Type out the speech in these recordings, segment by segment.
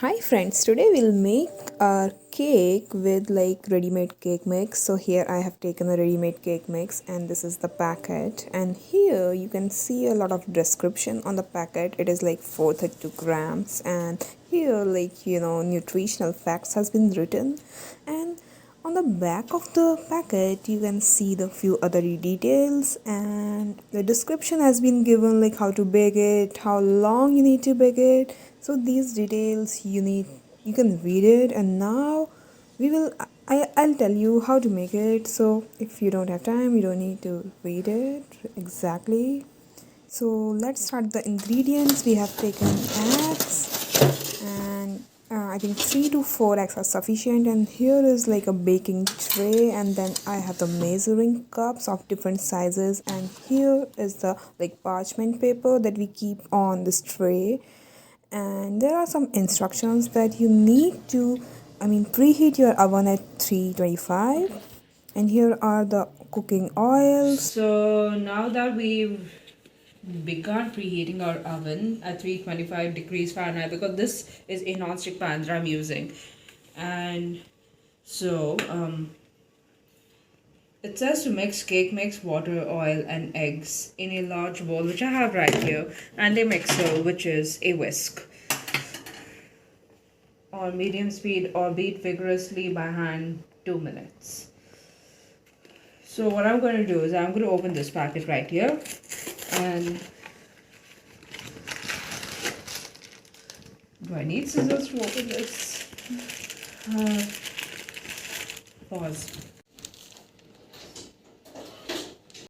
Hi friends, today we'll make our cake with like ready-made cake mix. So here I have taken a ready-made cake mix and this is the packet, and here you can see a lot of description on the packet. It is like 432 grams, and here nutritional facts has been written, and on the back of the packet you can see the few other details, and the description has been given like how to bake it, how long you need to bake it. So these details you can read it, and now we will I'll tell you how to make it. So if you don't have time, you don't need to read it exactly. So let's start the ingredients. We have taken eggs, and I think 3 to 4 eggs are sufficient, and here is like a baking tray, and then I have the measuring cups of different sizes, and here is the like parchment paper that we keep on this tray. And there are some instructions that you need to preheat your oven at 325, and here are the cooking oils. So now that we've begun preheating our oven at 325 degrees Fahrenheit, because this is a non-stick pan that I'm using, and so it says to mix cake mix, water, oil, and eggs in a large bowl, which I have right here, and a mixer, which is a whisk, on medium speed or beat vigorously by hand 2 minutes. So what I'm going to do is I'm going to open this packet right here, and do I need scissors to open this? Pause.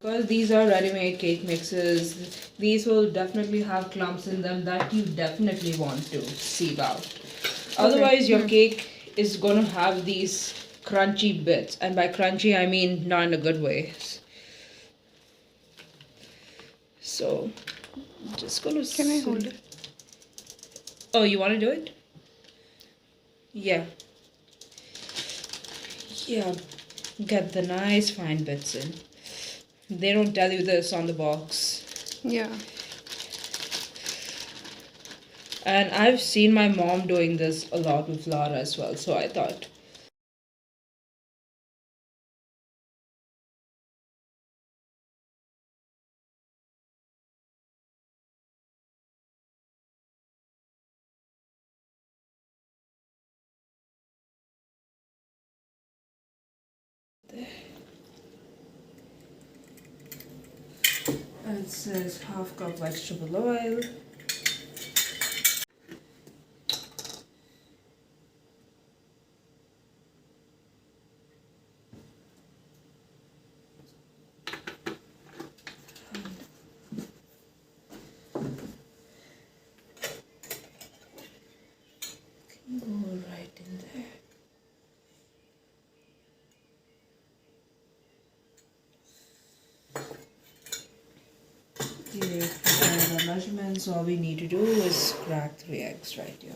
Because these are ready-made cake mixes, these will definitely have clumps in them that you definitely want to sieve out. Otherwise, your cake is going to have these crunchy bits, and by crunchy I mean not in a good way. So I'm just going to... Can I hold it? Oh, you want to do it? Yeah. Yeah, get the nice fine bits in. They don't tell you this on the box. Yeah. And I've seen my mom doing this a lot with flour as well, so I thought. It says half cup vegetable oil. Go right in there. Okay, for the measurements, all we need to do is crack 3 eggs right here.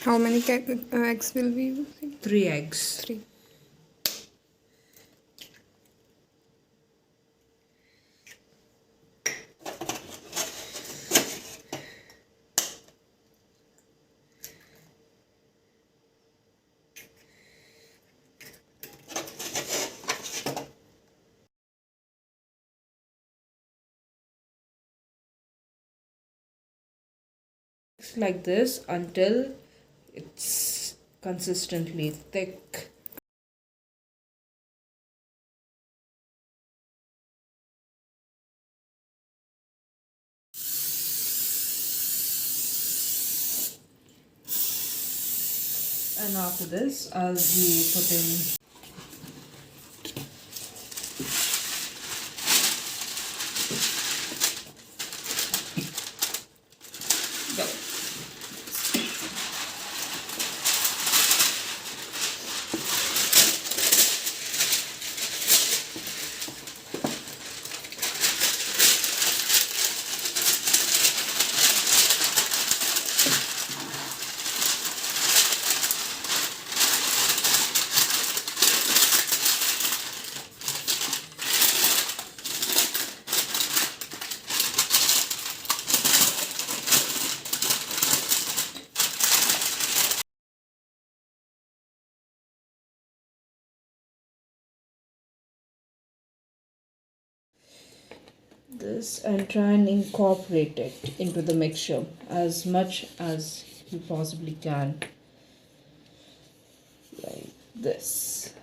How many eggs will we use? 3 eggs. 3. Like this until it's consistently thick. And after this, I'll be putting go. this and try and incorporate it into the mixture as much as you possibly can, like this.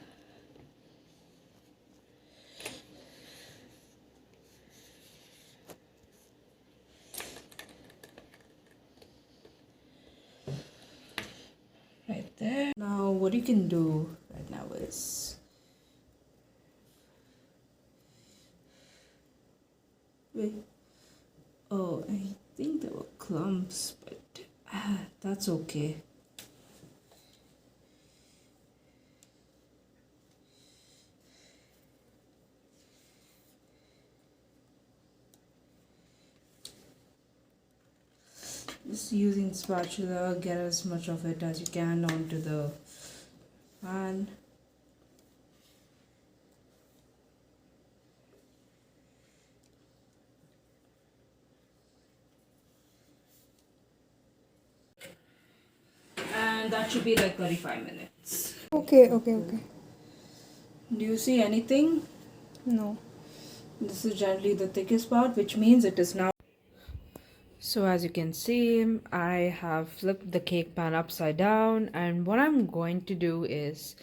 Right there. Now what you can do right now is, wait, oh, I think there were clumps, but that's okay. Just using spatula, get as much of it as you can onto the pan. And that should be like 35 minutes. Okay, okay, okay. Do you see anything? No. This is generally the thickest part, which means it is now. So as you can see, I have flipped the cake pan upside down, and what I'm going to do is,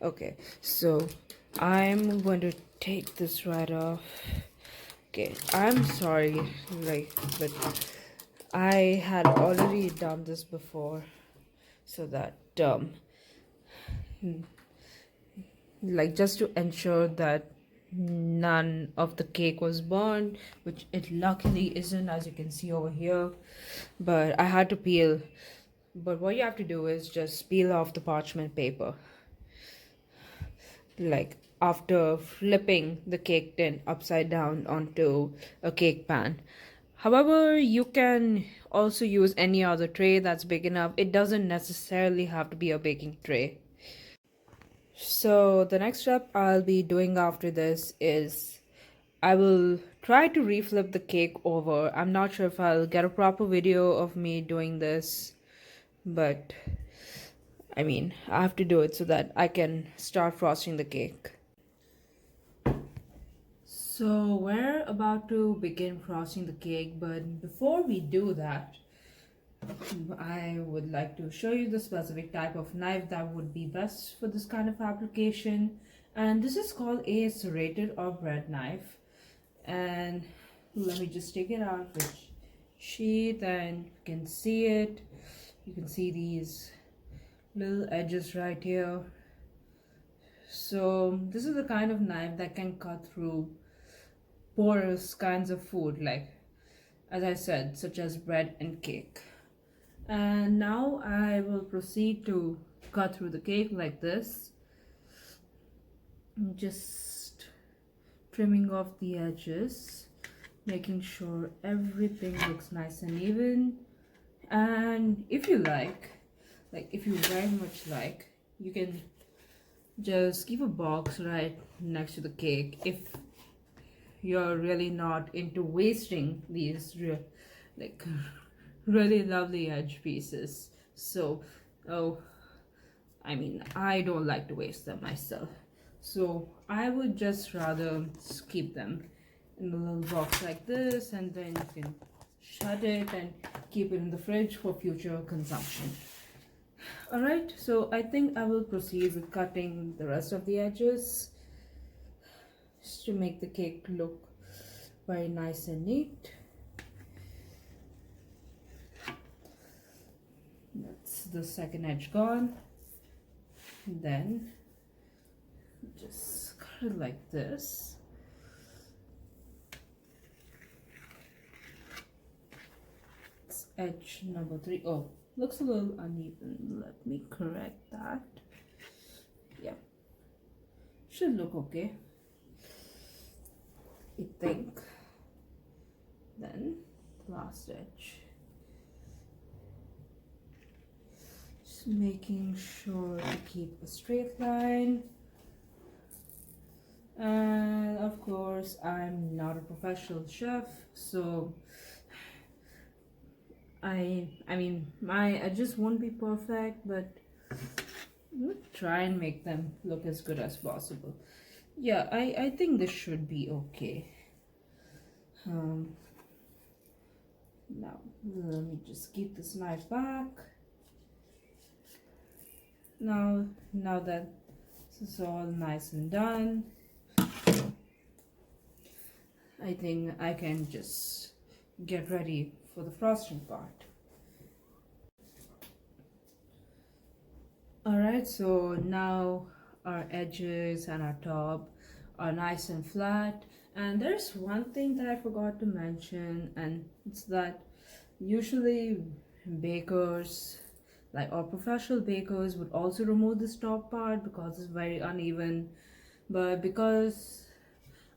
okay, so I'm going to take this right off. Okay, I'm sorry, like, but I had already done this before, so that like, just to ensure that none of the cake was burned, which it luckily isn't, as you can see over here, but I had to peel. But what you have to do is just peel off the parchment paper, like after flipping the cake tin upside down onto a cake pan. However, you can also use any other tray that's big enough. It doesn't necessarily have to be a baking tray. So the next step I'll be doing after this is I will try to reflip the cake over. I'm not sure if I'll get a proper video of me doing this, but I mean, I have to do it so that I can start frosting the cake. So we're about to begin frosting the cake, but before we do that, I would like to show you the specific type of knife that would be best for this kind of application. And this is called a serrated or bread knife. And let me just take it out of the sheath, and you can see it. You can see these little edges right here. So this is the kind of knife that can cut through porous kinds of food, like, as I said, such as bread and cake. And now I will proceed to cut through the cake like this, just trimming off the edges, making sure everything looks nice and even. And if you like if you very much like, you can just keep a box right next to the cake if you're really not into wasting these like really lovely edge pieces. So, oh, I mean, I don't like to waste them myself, so I would just rather keep them in a little box like this, and then you can shut it and keep it in the fridge for future consumption. Alright, so I think I will proceed with cutting the rest of the edges just to make the cake look very nice and neat. That's the second edge gone. Then just cut it like this. It's edge number 3. Oh, looks a little uneven. Let me correct that. Yeah, should look okay, I think. Then last edge, just making sure to keep a straight line. And of course, I'm not a professional chef, so I mean, my edges won't be perfect, but we'll try and make them look as good as possible. Yeah, I think this should be okay. Um, Now, let me just keep this knife back. Now that this is all nice and done, I think I can just get ready for the frosting part. Alright, so now our edges and our top are nice and flat. And there's one thing that I forgot to mention, and it's that usually bakers, like or professional bakers, would also remove this top part because it's very uneven. But because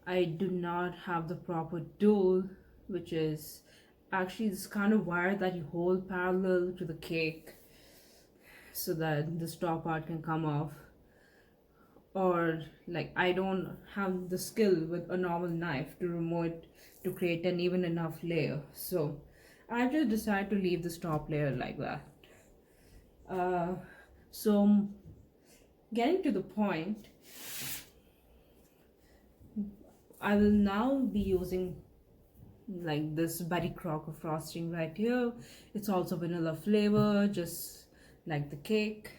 I do not have the proper tool, which is actually this kind of wire that you hold parallel to the cake so that this top part can come off, or like I don't have the skill with a normal knife to remove it to create an even enough layer, so I just decided to leave this top layer like that. So getting to the point, I will now be using like this Betty Crocker frosting right here. It's also vanilla flavor, just like the cake.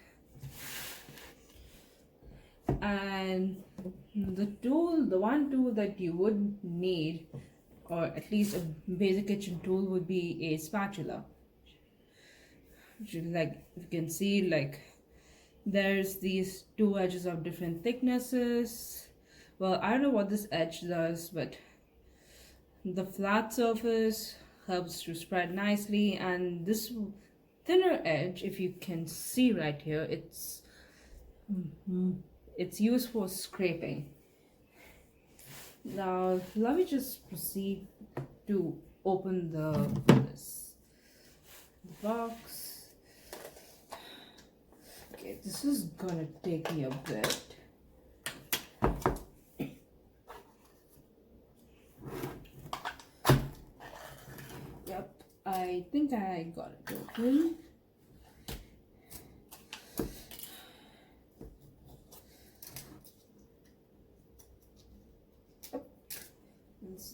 And the one tool that you would need, or at least a basic kitchen tool, would be a spatula. Like you can see, like there's these two edges of different thicknesses. Well, I don't know what this edge does, but the flat surface helps to spread nicely, and this thinner edge, if you can see right here, it's used for scraping. Now let me just proceed to open the box. Okay, this is gonna take me a bit. Yep, I think I got it open.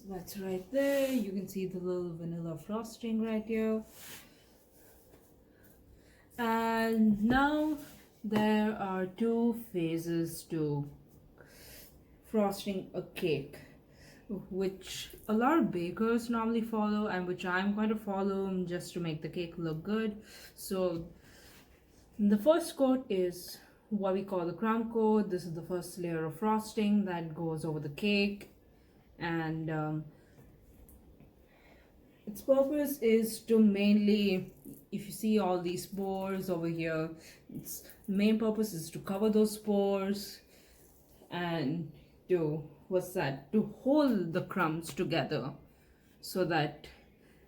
That's right there. You can see the little vanilla frosting right here. And now there are two phases to frosting a cake, which a lot of bakers normally follow and which I'm going to follow just to make the cake look good. So the first coat is what we call the crumb coat. This is the first layer of frosting that goes over the cake, and its purpose is to mainly, if you see all these spores over here, its main purpose is to cover those spores and to to hold the crumbs together so that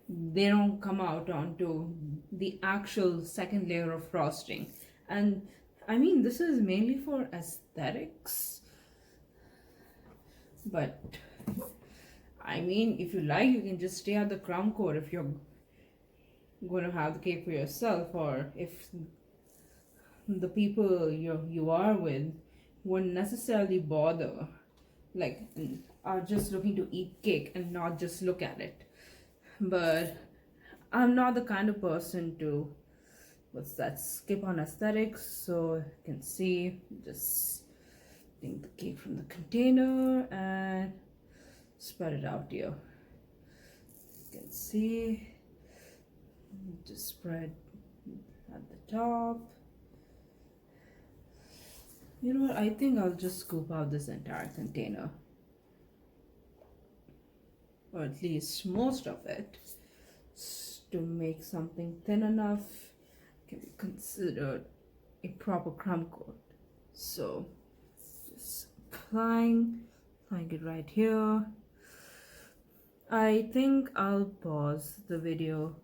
they don't come out onto the actual second layer of frosting. And I mean, this is mainly for aesthetics, but I mean, if you like, you can just stay at the crumb coat if you're going to have the cake for yourself, or if the people you are with wouldn't necessarily bother, like are just looking to eat cake and not just look at it. But I'm not the kind of person to skip on aesthetics, so you can see, just take the cake from the container and spread it out here. You can see, just spread at the top. You know what, I think I'll just scoop out this entire container, or at least most of it, to make something thin enough can be considered a proper crumb coat. So just applying it right here. I think I'll pause the video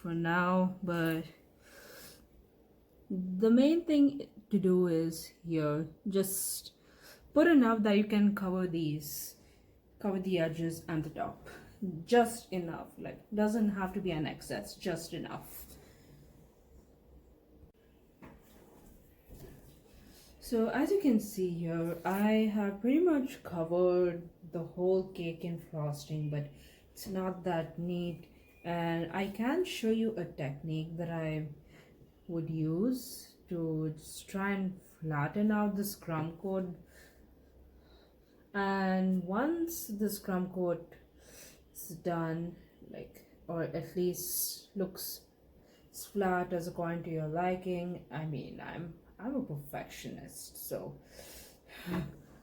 for now, but the main thing to do is here, just put enough that you can cover the edges and the top, just enough, like doesn't have to be an excess, just enough. So as you can see here, I have pretty much covered the whole cake in frosting, but it's not that neat. And I can show you a technique that I would use to just try and flatten out this crumb coat. And once this crumb coat is done, like, or at least looks as flat as according to your liking, I mean, I'm a perfectionist, so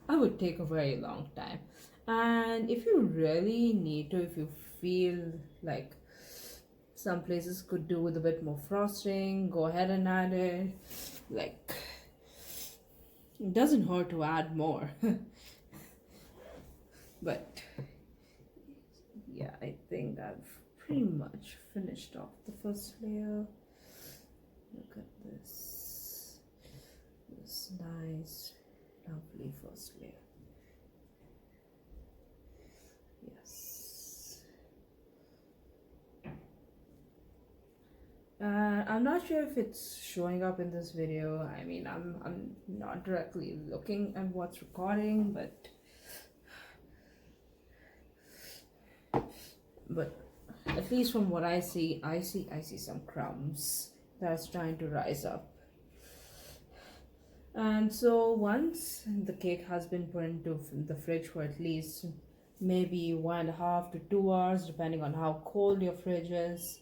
I would take a very long time. And if you really need to, if you feel like some places could do with a bit more frosting, go ahead and add it. Like, it doesn't hurt to add more. But yeah, I think I've pretty much finished off the first layer. Look at this nice, lovely first layer. Yes. I'm not sure if it's showing up in this video. I mean, I'm not directly looking at what's recording, but at least from what I see some crumbs that's trying to rise up. And so once the cake has been put into the fridge for at least maybe 1.5 to 2 hours, depending on how cold your fridge is,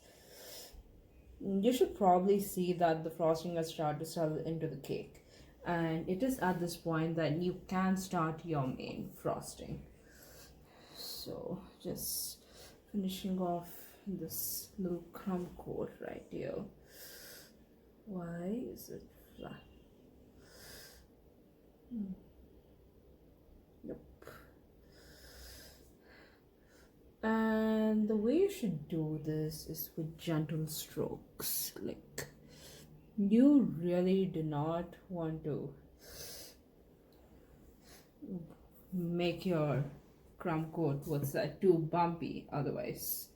you should probably see that the frosting has started to settle into the cake. And it is at this point that you can start your main frosting. So just finishing off this little crumb coat right here. Why is it flat? Nope. And the way you should do this is with gentle strokes. Like, you really do not want to make your crumb coat too bumpy, otherwise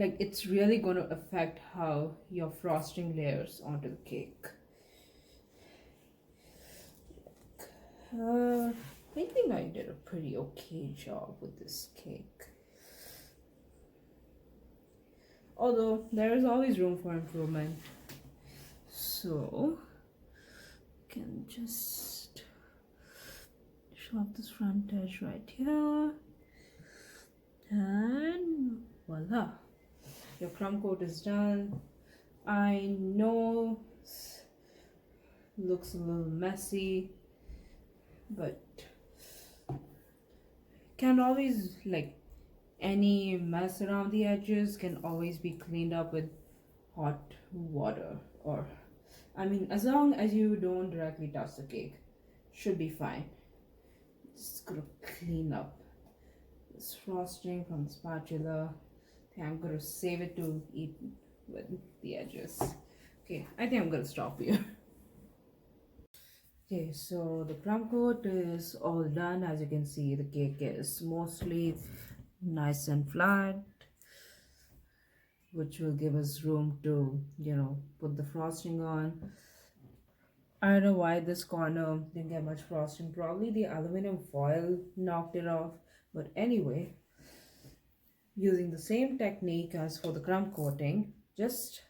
it's really going to affect how your frosting layers onto the cake. I think I did a pretty okay job with this cake, although there is always room for improvement. So can just show off this front edge right here, and voila, your crumb coat is done. I know looks a little messy, but can always, like, any mess around the edges can always be cleaned up with hot water, or I mean, as long as you don't directly touch the cake, should be fine. Just gonna clean up this frosting from the spatula. I'm gonna save it to eat with the edges. Okay, I think I'm gonna stop here. Okay, so the crumb coat is all done. As you can see, the cake is mostly nice and flat, which will give us room to, put the frosting on. I don't know why this corner didn't get much frosting. Probably the aluminum foil knocked it off. But anyway, using the same technique as for the crumb coating, just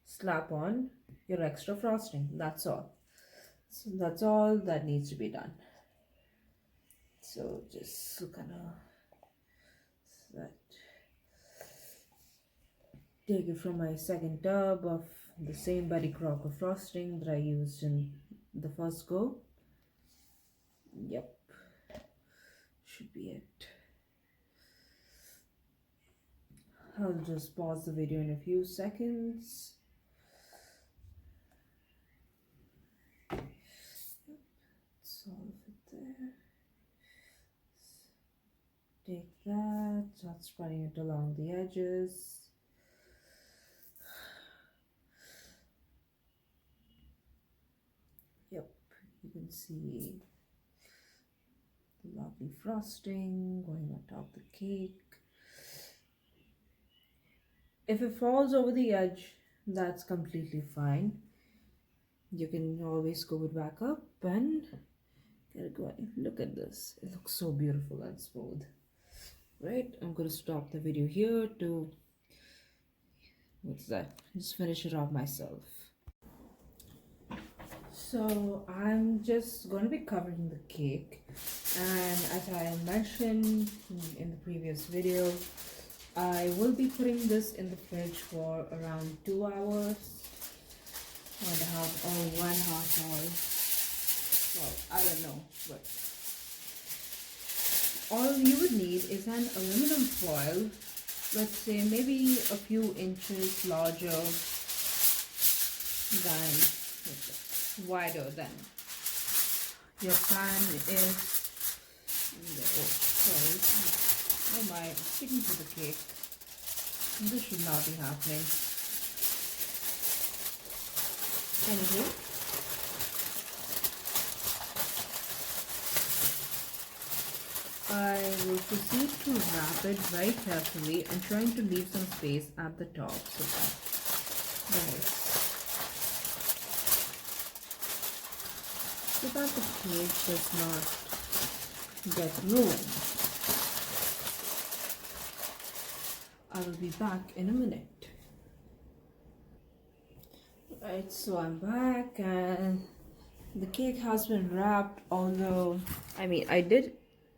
slap on your extra frosting. That's all. So that's all that needs to be done. So just gonna take it from my second tub of the same Betty Crocker frosting that I used in the first go. Yep, should be it. I'll just pause the video in a few seconds. Solve it there. Take that, start spreading it along the edges. Yep, you can see the lovely frosting going on top of the cake. If it falls over the edge, that's completely fine. You can always go it back up and Get it going. Look at this. It looks so beautiful and smooth. Right? I'm gonna stop the video here to what's that? Just finish it off myself. So I'm just going to be covering the cake, and as I mentioned in the previous video, I will be putting this in the fridge for around 2 hours, 1.5 or 1.5 hours. Well, I don't know, but all you would need is an aluminum foil, let's say maybe a few inches larger than, wider than your pan is. Oh, sorry. Oh my, I'm sticking to the cake. This should not be happening. Anyway, I will proceed to wrap it very carefully and trying to leave some space at the top so that the cake does not get ruined. I will be back in a minute. Right, so I'm back and the cake has been wrapped, although I did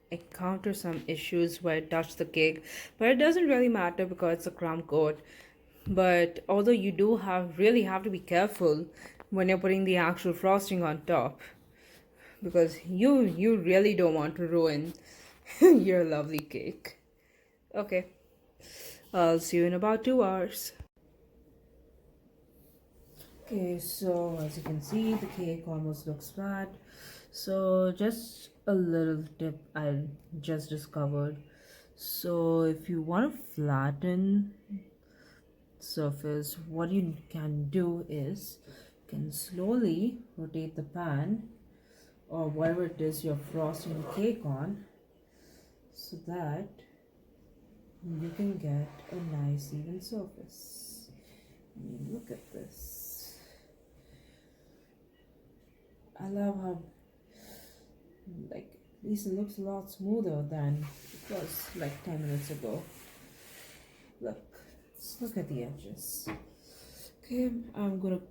encounter some issues where I touched the cake, but it doesn't really matter because it's a crumb coat. But although you do really have to be careful when you're putting the actual frosting on top, because you really don't want to ruin your lovely cake. Okay, I'll see you in about 2 hours. Okay, so as you can see, the cake almost looks flat. So just a little tip I just discovered. So if you want to flatten surface, what you can do is you can slowly rotate the pan or whatever it is you're frosting the cake on, so that you can get a nice even surface. Look at this. I love how, like, at least it looks a lot smoother than it was like 10 minutes ago. Look at the edges. Okay, I'm gonna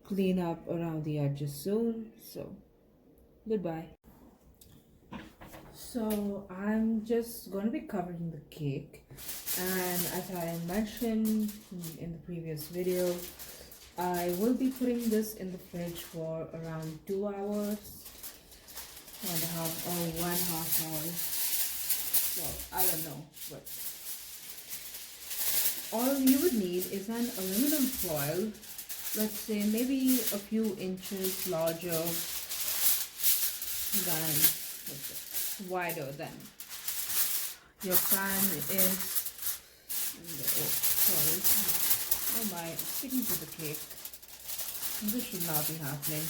clean up around the edges soon, so goodbye. So I'm just going to be covering the cake, and as I mentioned in the previous video, I will be putting this in the fridge for around 2 hours, 1.5 or 1.5 hours. Well, I don't know, but all you would need is an aluminum foil, let's say maybe a few inches larger than, wider than your pan is. Oh, sorry. Oh my, I'm sticking to the cake. This should not be happening.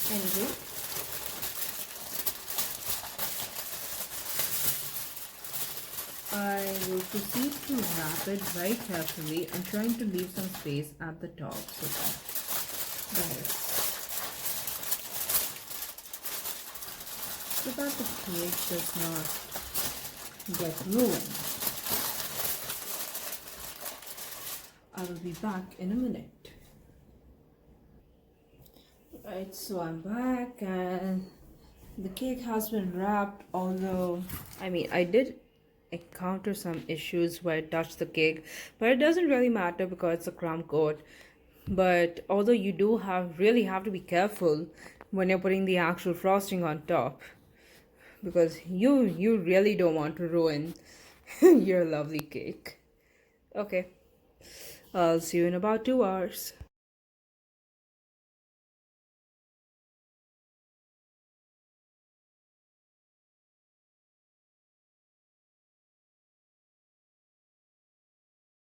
Anyway, I will proceed to wrap it very carefully and trying to leave some space at the top so that the cake does not get ruined. I will be back in a minute. Right, so I'm back and the cake has been wrapped, although I did encounter some issues where I touched the cake, but it doesn't really matter because it's a crumb coat. But although you do really have to be careful when you're putting the actual frosting on top, because you really don't want to ruin your lovely cake. Okay, I'll see you in about 2 hours.